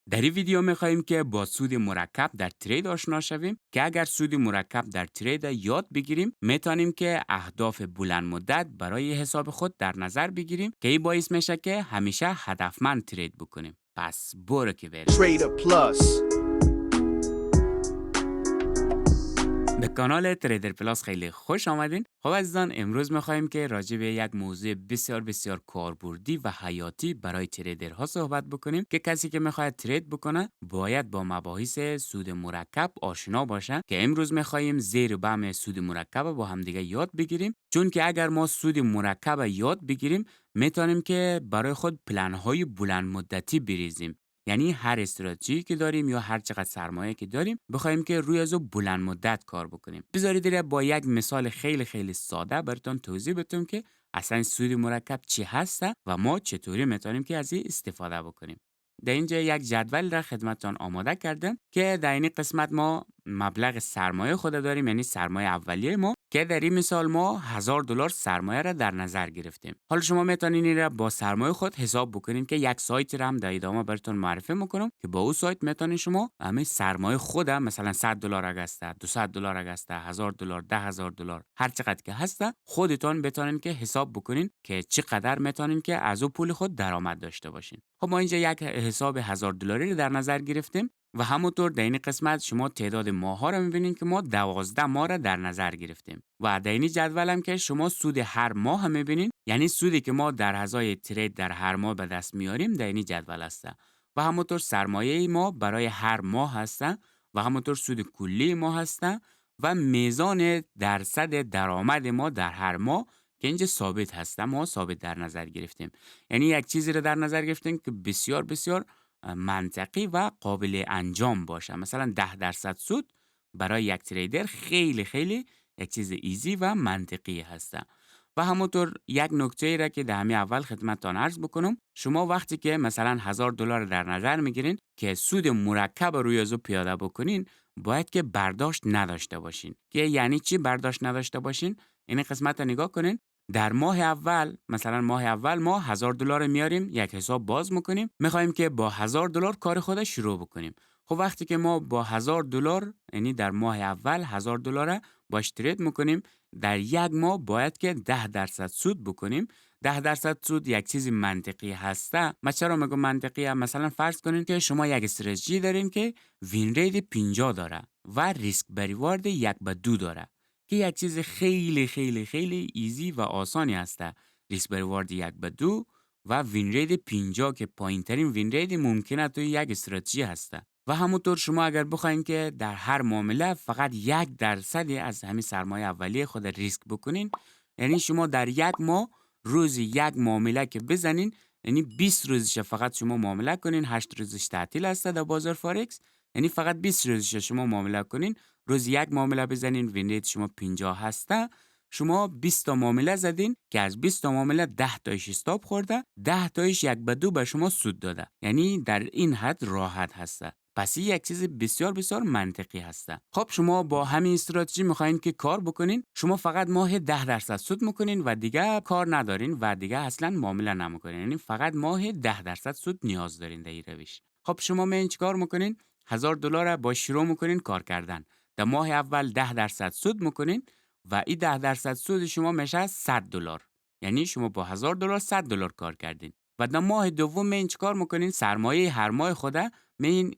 در این ویدیو می‌خوایم که با سود مرکب در ترید آشنا شویم که اگر سود مرکب در ترید یاد بگیریم میتونیم که اهداف بلند مدت برای حساب خود در نظر بگیریم که این باعث میشه که همیشه هدفمند ترید بکنیم. پس برو که بریم. Trader Plus. به کانال تریدر پلاس خیلی خوش آمدین. خب عزیزان، امروز می‌خوایم که راجع به یک موضوع بسیار کاربردی و حیاتی برای تریدرها صحبت بکنیم که کسی که می‌خواد ترید بکنه باید با مباحث سود مرکب آشنا باشه که امروز می‌خوایم زیر بم سود مرکب با همدیگه یاد بگیریم، چون که اگر ما سود مرکب یاد بگیریم میتونیم که برای خود پلن‌های بلند مدتی بریزیم. یعنی هر استراتژی که داریم یا هر چقدر سرمایه که داریم بخوایم که روی ازو بلند مدت کار بکنیم. بذارید با یک مثال خیلی ساده براتون توضیح بدم که اصلا سود مرکب چی هسته و ما چطوری میتونیم که از این استفاده بکنیم. در اینجا یک جدول را خدمتتان آماده کردم که در این قسمت ما مبلغ سرمایه خود داریم، یعنی سرمایه اولیه ما، که در این مثال ما $1000 سرمایه را در نظر گرفتیم. حالا شما میتونین این را با سرمایه خود حساب بکنین که یک سایت را هم در ادامه براتون معرفی میکنم که با اون سایت میتونین شما همه سرمایه خود مثلا $100 اگه هست، $200 اگه هست، $1000، $10000 هر چقدر که هست خودتون بتونین که حساب بکنین که چقدر میتونین که از اون پول خود درآمد داشته باشین. خب ما اینجا یک حساب $1000 رو در نظر گرفتیم و همونطور در این قسمت شما تعداد ماه ها رو میبینین که ما 12 ماه را در نظر گرفتیم و در این جدول هم که شما سود هر ماه هم میبینین، یعنی سودی که ما در ازای ترید در هر ماه به دست میاریم در این جدول هست و همونطور سرمایه ما برای هر ماه هست و همونطور سود کلی ما هست و میزان درصد درآمد ما در هر ماه که اینجا ثابت هست، ما ثابت در نظر گرفتیم. یعنی یک چیزی رو در نظر گرفتیم که بسیار منطقی و قابل انجام باشه. مثلا 10% سود برای یک تریدر خیلی یک چیز ایزی و منطقی هست. و همونطور یک نکته ای را که در همین اول خدمتتان عرض بکنم، شما وقتی که مثلا $1000 در نظر میگیرین که سود مرکب روی ازو پیاده بکنین، باید که برداشت نداشته باشین. که یعنی چی برداشت نداشته باشین؟ این قسمت رو نگاه کنین. در ماه اول، مثلا ماه اول ما $1000 میاریم، یک حساب باز میکنیم، میخوایم که با $1000 کار خود شروع بکنیم. خب وقتی که ما با $1000، یعنی در ماه اول $1000 باش ترید میکنیم، در یک ماه باید که 10% سود بکنیم. 10% سود یک چیز منطقی هسته. ما چرا میگم منطقیه؟ مثلا فرض کنین که شما یک استراتژی دارین که وین ریت 50 داره و ریسک بریوارد 1/2 داره، که یک چیز خیلی ایزی و آسانی هسته. ریسک بریوارد 1/2 و وین ریت 50 که پایین ترین وین ریت ممکنه توی یک استراتژی هسته. و همونطور شما اگر بخواین که در هر معامله فقط 1% از همین سرمایه اولیه خود ریسک بکنین، یعنی شما در یک ماه روزی یک معامله که بزنین، یعنی 20 روزش فقط شما معامله کنین، 8 روزش تعطیل هست در بازار فارکس، یعنی فقط 20 روزش شما معامله کنین، روز یک معامله بزنین، وین ریت شما 50 هسته، شما 20 تا معامله زدین که از 20 تا معامله 10 تایش استاپ خورده، 10 تایش 1/2 به شما سود داده. یعنی در این حد راحت هسته. پس این یک چیز بسیار منطقی هسته. خب شما با همین استراتژی میخواین که کار بکنین، شما فقط ماه 10% سود میکنین و دیگه کار ندارین و دیگه اصلا معامله نمیکنین. یعنی فقط ماه 10% سود نیاز دارین در این روش. خب شما من چیکار میکنین؟ $1000 با شروع میکنین کار کردن. در ماه اول 10% سود میکنین و این 10% سود شما میشه $100. یعنی شما با $1000 $100 کار کردین. و در ماه دوم این چیکار میکنین؟ سرمایه هر ماه خوده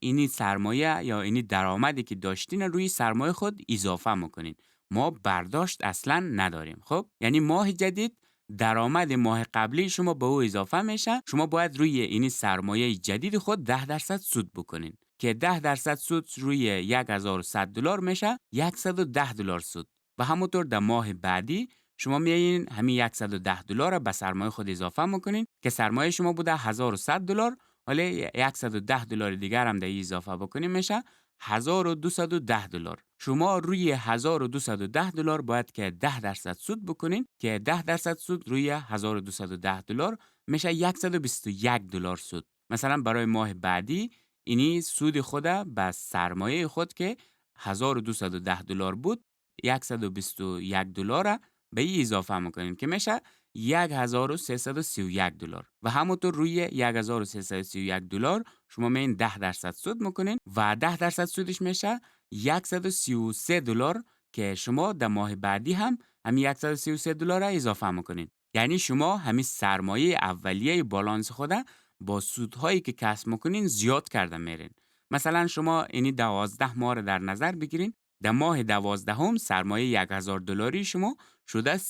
اینی سرمایه یا اینی درآمدی که داشتین روی سرمایه خود اضافه میکنین. ما برداشت اصلا نداریم. خب یعنی ماه جدید درآمد ماه قبلی شما به او اضافه میشه، شما باید روی اینی سرمایه جدید خود 10% سود بکنین که 10% سود روی $1100 میشه $110 سود. و همونطور در ماه بعدی شما میایین همین $110 به سرمایه خود اضافه میکنین که سرمایه شما بوده $1100، حالا $110 دیگر هم در اضافه بکنیم میشه $1210. شما روی $1210 باید که 10% سود بکنین که 10% سود روی $1210 میشه $121 سود. مثلا برای ماه بعدی اینی سود خود به سرمایه خود که $1210 بود، $121 به این اضافه میکنین که میشه $1331 و همونطور روی $1331 شما میین 10% سود میکنین و 10% سودش میشه $133 که شما در ماه بعدی هم همین $133 را اضافه میکنین. یعنی شما همین سرمایه اولیه بالانس خود با سودهایی که کسب میکنین زیاد کرده میرین. مثلا شما اینی 12 ماه را در نظر بگیرین. در ماه 12 سرمایه $1000 شما شده $3138.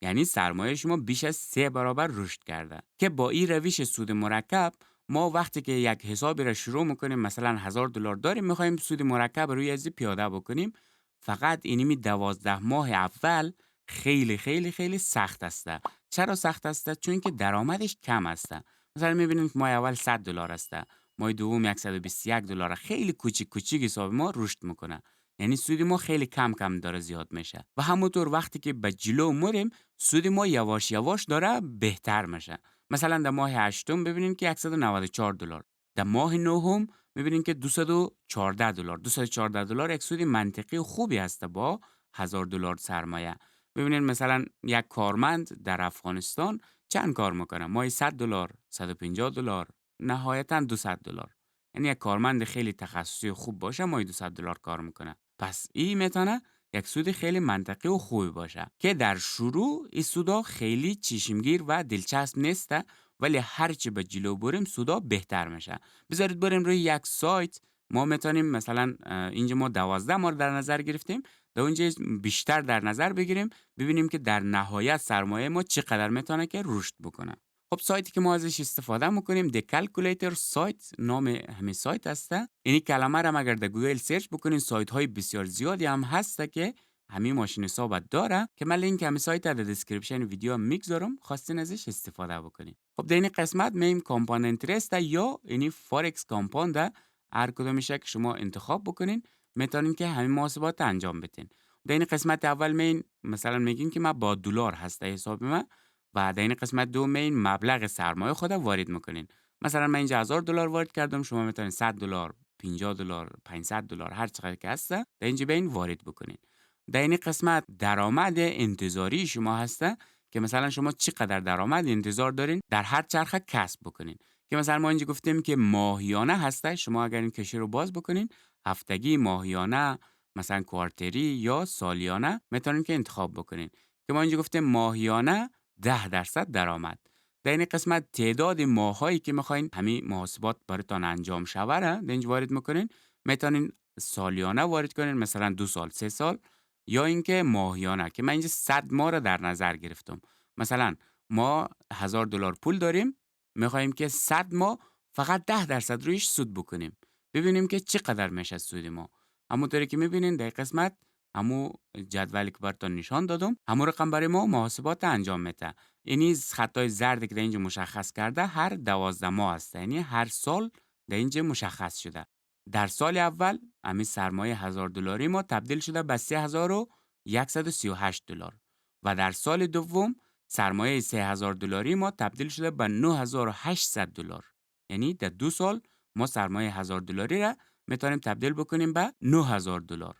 یعنی سرمایه شما بیش از 3 برابر رشد کرده. که با این روش سود مرکب ما وقتی که یک حسابی را شروع میکنیم، مثلا $1000 داریم میخوایم سود مرکب روی ازی پیاده بکنیم، فقط اینمی 12 ماه اول خیلی خیلی خیلی سخت است. چرا سخت است؟ چون که درآمدش کم است. مثلا میبینیم که ماه اول $100 است، ماه دوم $121، خیلی کوچیک کوچیک حساب ما رشد میکنه. یعنی سود ما خیلی کم کم داره زیاد میشه. و همونطور وقتی که به جلو میریم سود ما یواش یواش داره بهتر میشه. مثلا در ماه هشتم ببینید که $194. در ماه نهم میبینید که $214. $214 یک سود منطقی و خوبی هست با $1000 سرمایه. ببینید مثلا یک کارمند در افغانستان چند کار میکنه؟ ماهی $100، $150، نهایتا $200. یعنی یک کارمند خیلی تخصصی خوب باشه ماهی $200 کار میکنه. پس این میتونه یک سود خیلی منطقی و خوبی باشه که در شروع این سودا خیلی چشمگیر و دلچسب نیسته، ولی هرچی به جلو بریم سودا بهتر میشه. بذارید بریم روی یک سایت. ما میتونیم مثلا اینجا ما 12 ماه در نظر گرفتیم، در اونجا بیشتر در نظر بگیریم، ببینیم که در نهایت سرمایه ما چقدر میتونه که رشد بکنه. خب سایتی که ما ازش استفاده میکنیم د کلکولیتر سایت نام همین سایت هسته. این کلمه را اگر در گوگل سرچ بکنین سایت های بسیار زیادی هم هسته که همین ماشین حساب داره که من لینک همین سایت در دیسکریپشن ویدیو میگذارم، خواستین ازش استفاده بکنین. خب در این قسمت میم کامپوننت ریست یا یعنی فارکس کامپوند، هر کدومش که شما انتخاب بکنین میتونین که همین محاسبات انجام بدین. در این قسمت اول مین مثلا میگین که من با دلار هسته حساب من و در این قسمت دوم این مبلغ سرمایه خود وارد میکنین. مثلا من اینجا $1000 وارد کردم، شما میتونین $100، $50، $500 هر چقدر که هسته در اینجا بین وارد بکنین. در این قسمت درآمد انتظاری شما هسته که مثلا شما چقدر درآمد انتظار دارین در هر چرخه کسب بکنین. که مثلا ما اینجا گفتیم که ماهیانه هسته، شما اگر این کشی رو باز بکنین هفتگی، ماهیانه، مثلا کوارتری یا سالیانه میتونین که انتخاب بکنین. که ما اینجا گفتیم ماهیانه 10% درآمد. در این قسمت تعداد ماهایی که میخواین همین محاسبات براتون انجام شوه را در اینجا وارد میکنین. میتونین سالیانه وارد کنین، مثلا 2 سال، 3 سال، یا اینکه ماهیانه که من اینجا 100 ماه را در نظر گرفتم. مثلا ما $1000 پول داریم، میخوایم که 100 ماه فقط 10% رویش سود بکنیم، ببینیم که چقدر میشه سود ما. همونطوری که میبینین در قسمت همو جدولی که براتون نشان دادم همو رقم برای ما محاسبات انجام میده. اینی خطای زردی که در اینجا مشخص کرده هر 12 ماه است، یعنی هر سال در اینجا مشخص شده. در سال اول همین سرمایه $1000 ما تبدیل شده به $3138 و در سال دوم سرمایه $3000 ما تبدیل شده به $9800. یعنی در 2 سال ما سرمایه $1000 را میتونیم تبدیل بکنیم به $9000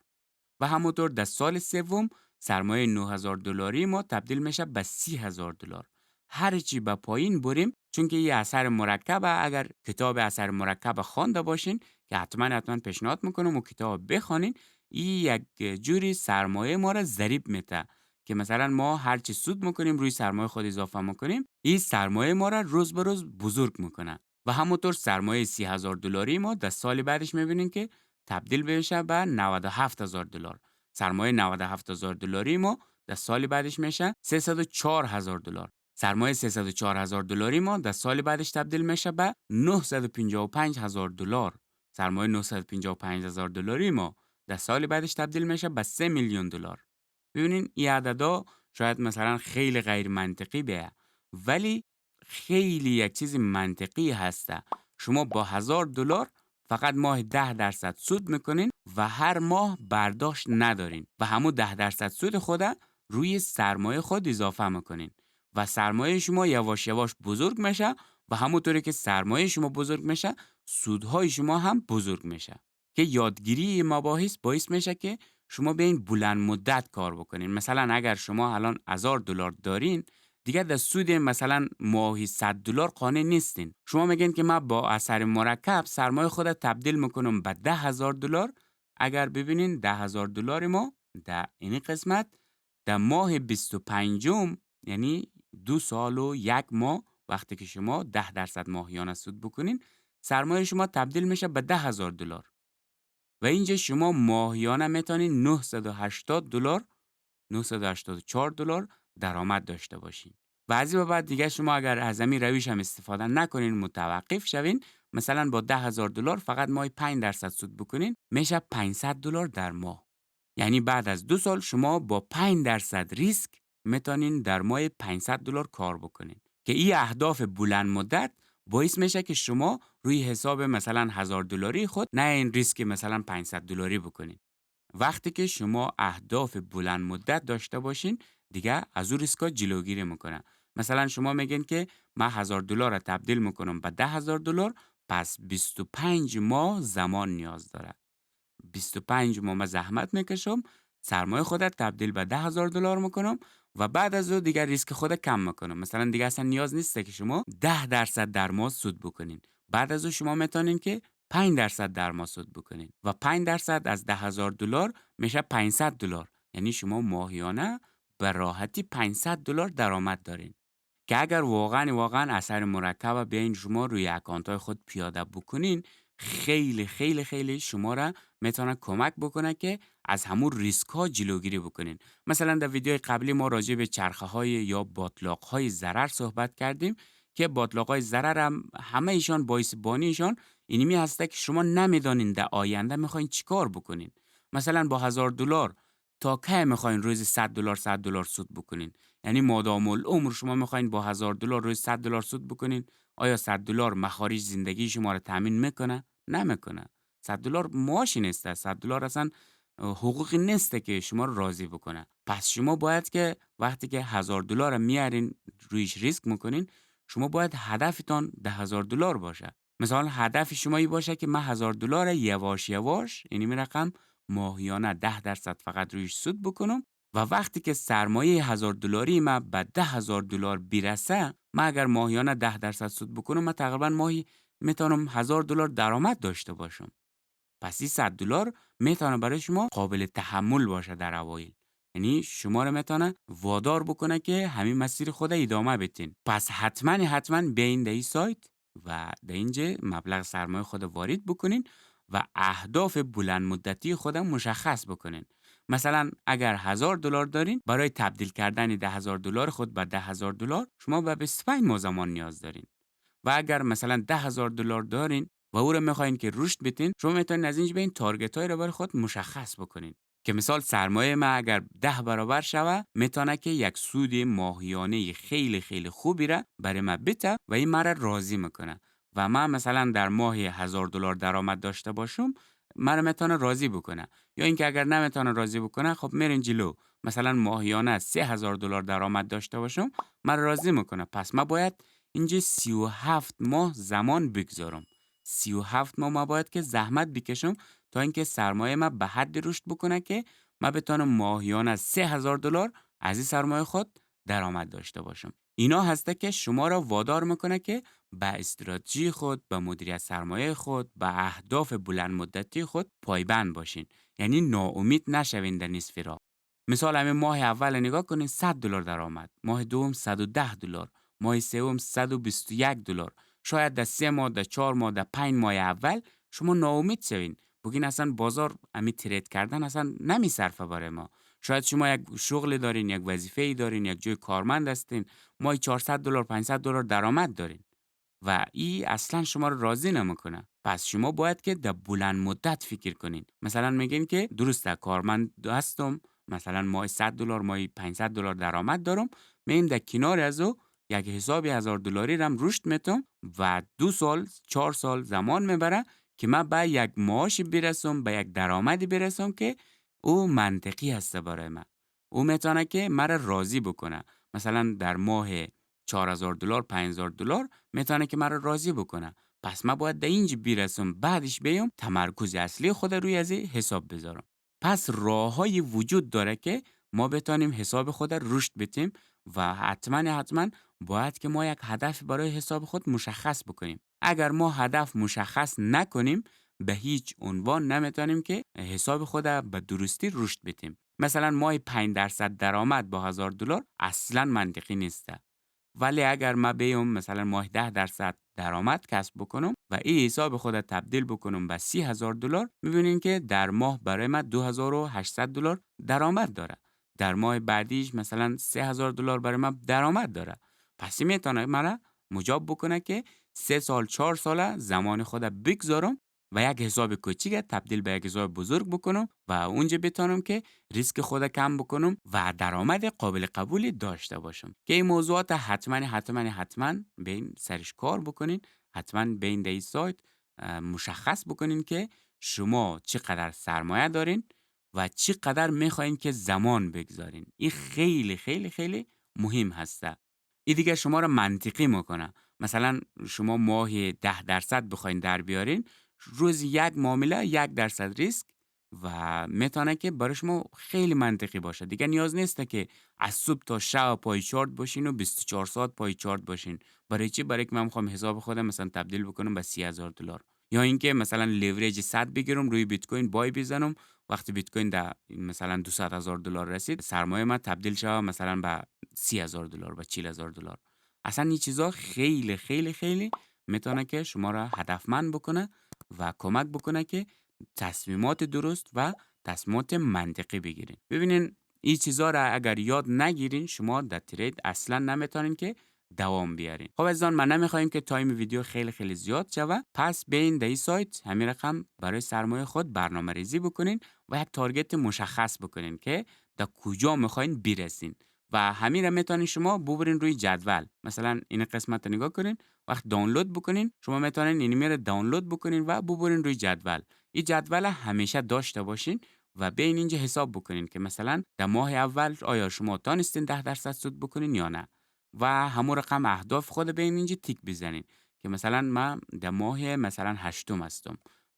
و همونطور در سال سوم سرمایه $9000 ما تبدیل میشه به $30000. هرچی به پایین بریم، چون که یه اثر مرکبه، اگر کتاب اثر مرکب خوانده باشین که حتما پیشنهاد میکنم و کتاب بخونین، این یک جوری سرمایه ما را ضریب میده که مثلا ما هرچی سود میکنیم روی سرمایه خود اضافه میکنیم، این سرمایه ما را روز به روز بزرگ میکنه. و همونطور سرمایه $30000 ما در سال بعدش میبینین که تبدیل بشه به $97000. سرمایه $97000 ما در سال بعدش میشه $304000. سرمایه $304000 ما در سال بعدش تبدیل میشه به $955000. سرمایه $955000 ما در سال بعدش تبدیل میشه به $3,000,000. ببینین این عددا شاید مثلا خیلی غیر منطقی بیه، ولی خیلی یک چیز منطقی هسته. شما با $1000 فقط ماه 10% سود میکنین و هر ماه برداشت ندارین و همون 10% سود خود روی سرمایه خود اضافه میکنین و سرمایه شما یواش یواش بزرگ میشه و همونطوری که سرمایه شما بزرگ میشه سودهای شما هم بزرگ میشه. که یادگیری مباحث باعث میشه که شما بیاین بلند مدت کار بکنین. مثلا اگر شما الان $1000 دارین، دیگه در سود مثلا ماهی $100 قانع نیستین. شما میگین که من با اثر مرکب سرمایه خود تبدیل میکنم به $10,000. اگر ببینین $10,000 ما در این قسمت در ماه 25 یعنی 2 سال و 1 ماه وقتی که شما 10% ماهیانه سود بکنین، سرمایه شما تبدیل میشه به $10,000 و اینجا شما ماهیانه میتونین $980 $984 درآمد داشته باشین. و از این به بعد دیگه شما اگر از همین روش هم استفاده نکنین، متوقف شوین، مثلا با $10,000 فقط ماهی 5% سود بکنین، میشه $500 در ماه. یعنی بعد از 2 سال شما با 5% ریسک میتونین در ماه $500 کار بکنین که این اهداف بلند مدت باعث میشه که شما روی حساب مثلا $1,000 خود نه این ریسک مثلا $500 بکنین. وقتی که شما اهداف بلند مدت داشته باشین، دیگه از اون ریسکا جلوگیری میکنه. مثلا شما میگین که من $1,000 را تبدیل میکنم به $10,000، پس 25 ماه زمان نیاز داره. 25 ماه من زحمت میکشم، سرمایه خودت تبدیل به $10,000 میکنم و بعد از اون دیگه ریسک خود کم میکنم. مثلا دیگه اصلا نیاز نیست که شما 10% در ماه سود بکنین. بعد از اون شما میتونین که 5% در ماه سود بکنین و 5% از $10,000 میشه $500. یعنی شما ماهیانه به راحتی $500 درآمد دارین که اگر واقعا اثر مرکب بیاین شما روی اکانت های خود پیاده بکنین، خیلی خیلی خیلی شما را میتونه کمک بکنه که از همون ریسک ها جلوگیری بکنین. مثلا در ویدیو قبلی ما راجع به چرخه های یا باطلاق های ضرر صحبت کردیم که باطلاق های ضرر هم همه ایشان باعث بانیشان اینمی هسته که شما نمیدانین در آینده میخواین چیکار بکنین. مثلا با $1,000 تا کی میخواین روزی $100 سود بکنین؟ یعنی مادام العمر شما میخواین با $1,000 روز $100 سود بکنین، آیا $100 مخارج زندگی شما را تامین میکنه؟ نمیکنه. $100 معاشی نیست. $100 اصلا حقوقی نیست که شما رو راضی بکنه. پس شما باید که وقتی که $1,000 میارین رویش ریسک میکنین، شما باید هدفتان $10,000 باشه. مثلا هدف شما ای باشه که من $1,000 یواش یواش، یعنی می رقم ماهیانه 10% فقط رویش سود بکنم و وقتی که سرمایه $1,000 ما به $10,000 برسه، من اگر ماهیانه 10% سود بکنم، من تقریبا ماهی میتونم $1,000 درآمد داشته باشم. پس این $100 میتونه برای شما قابل تحمل باشه در اوایل. یعنی شما رو میتونه وادار بکنه که همین مسیر خود ادامه بدین. پس حتما بیاین در این سایت و در اینجا مبلغ سرمایه خود وارد بکنین و اهداف بلند مدتی خود مشخص بکنین. مثلا اگر $1,000 دارین، برای تبدیل کردن $10,000 خود به $10,000 شما به 25 ماه زمان نیاز دارین. و اگر مثلا $10,000 دارین و او رو میخواین که رشد بدین، شما میتونین از اینجا به این تارگت های رو برای خود مشخص بکنین که مثال سرمایه ما اگر 10 برابر شوه، میتونه که یک سود ماهیانه خیلی خیلی خوبی را برای ما بده و این مرا راضی میکنه و من مثلا در ماه $1,000 درآمد داشته باشم، مرا میتونه راضی بکنه. یا اینکه اگر نمیتونه راضی بکنه، خب میرین جلو، مثلا ماهیانه $3,000 درآمد داشته باشم، مرا راضی میکنه. پس ما باید اینجا 37 ماه زمان بگذارم. 37 ماه ما باید که زحمت بکشم تا اینکه سرمایه ما به حد رشد بکنه که ما بتونم ماهیانه $3,000 از این سرمایه خود درآمد داشته باشم. اینا هسته که شما را وادار میکنه که به استراتژی خود، به مدیریت سرمایه خود، به اهداف بلند مدتی خود پایبند باشین. یعنی ناامید نشوین در نصف راه. مثال همین ماه اول نگاه کنین، $100 درآمد، ماه دوم $110، ماه سوم $121. شاید در 3 ماه، در 4 ماه، در 5 ماه اول شما ناامید شوین، بگین اصلا بازار امی ترید کردن اصلا نمیصرفه برای ما. شاید شما یک شغل دارین، یک وظیفه دارین، یک جای کارمند هستین، ماهی $400 $500 درآمد دارین و این اصلا شما رو راضی نمیکنه. پس شما باید که در بلند مدت فکر کنین. مثلا میگین که درسته کارمند هستم، مثلا ماهی $100 ماهی $500 درآمد دارم، میم در کنار از او یک حساب $1,000 رم رشد میتم و 2 سال 4 سال زمان میبره که من به یک معاش برسم، به یک درآمدی برسم که او منطقی هست برای من. او میتونه که مرا راضی بکنه. مثلا در ماه $4,000 $5,000 میتونه که مرا راضی بکنه. پس من باید در اینج برسم، بعدش بیام تمرکز اصلی خود روی از حساب بذارم. پس راه‌های وجود داره که ما بتونیم حساب خود را رشد بدیم و حتما باید که ما یک هدف برای حساب خود مشخص بکنیم. اگر ما هدف مشخص نکنیم به هیچ عنوان نمیتونیم که حساب خود را به درستی رشد بدیم. مثلا ماه 5% درآمد با $1000 اصلا منطقی نیست. ولی اگر ما بیام مثلا ماه 10% درآمد کسب بکنم و این حساب خود را تبدیل بکنم به $30,000 میبینین که در ماه برای من $2,800 درآمد داره. در ماه بعدیش مثلا $3,000 برای من درآمد داره. پس این میتونه مرا مجاب بکنه که 3 سال 4 ساله زمان خود را بگذارم و یک حساب کوچیک تبدیل به یک حساب بزرگ بکنم و اونجا بتونم که ریسک خود کم بکنم و درآمد قابل قبولی داشته باشم. که این موضوعات حتما به این سرش کار بکنین. حتما به این سایت مشخص بکنین که شما چقدر سرمایه دارین و چقدر میخواین که زمان بگذارین. این خیلی خیلی خیلی مهم هسته. این دیگه شما را منطقی میکنه. مثلا شما ماهی 10% بخواین در بیارین، روز یک معامله 1% ریسک و میتونه که برای شما خیلی منطقی باشه. دیگه نیاز نیست که از صبح تا شب پای چارت باشین و 24 ساعت پای چارت باشین. برای چی؟ برای که من میخوام حساب خودم مثلا تبدیل بکنم به $30,000. یا اینکه مثلا لیوریج 100 بگیرم روی بیت کوین بای بزنم، وقتی بیت کوین در مثلا $200,000 رسید سرمایه من تبدیل شد مثلا به $30,000 به $40,000. اصلا این چیزا خیلی خیلی خیلی میتونه که شما را هدفمند بکنه و کمک بکنه که تصمیمات درست و تصمیمات منطقی بگیرین. ببینین این چیزا را اگر یاد نگیرین شما در ترید اصلا نمیتونین که دوام بیارین. خب عزیزان، من نمیخوایم که تایم ویدیو خیلی خیلی زیاد شوه. پس بیاین در این سایت همین رقم برای سرمایه خود برنامه ریزی بکنین و یک تارگت مشخص بکنین که در کجا میخواین برسین و همین را میتونین شما ببرین روی جدول. مثلا این قسمت رو نگاه کنین، وقت دانلود بکنین شما میتونین این میره دانلود بکنین و ببرین روی جدول. این جدول همیشه داشته باشین و بین اینجا حساب بکنین که مثلا در ماه اول آیا شما تانستین 10% سود بکنین یا نه و همون رقم اهداف خود بین اینجا تیک بزنین که مثلا من در ماه مثلا 8 هستم،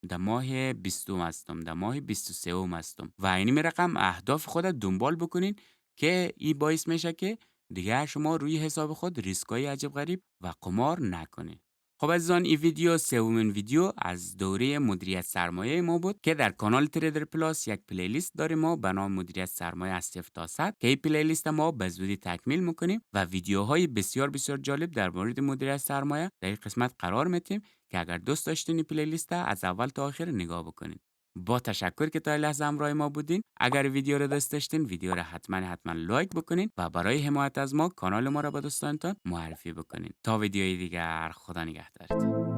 در ماه 20 هستم، در ماه 23 هستم و این رقم اهداف خود دنبال بکنین که این باعث میشه که دیگه شما روی حساب خود ریسکای عجب غریب و قمار نکنین. خب عزیزان، این ویدیو سومین ویدیو از دوره مدیریت سرمایه ما بود که در کانال تریدر پلاس یک پلیلیست داریم ما به نام مدیریت سرمایه از 0 تا 100 که این پلیلیست ما به زودی تکمیل میکنیم و ویدیوهای بسیار بسیار جالب در مورد مدیریت سرمایه در این قسمت قرار میدیم که اگر دوست داشتین این پلیلیست از اول تا آخر نگاه بکنین. با تشکر که تا این لحظه همراه ما بودین. اگر ویدیو رو دوست داشتین ویدیو رو حتما لایک بکنین و برای حمایت از ما کانال ما را به دوستانتان معرفی بکنین. تا ویدیوی دیگر، خدا نگهدارت.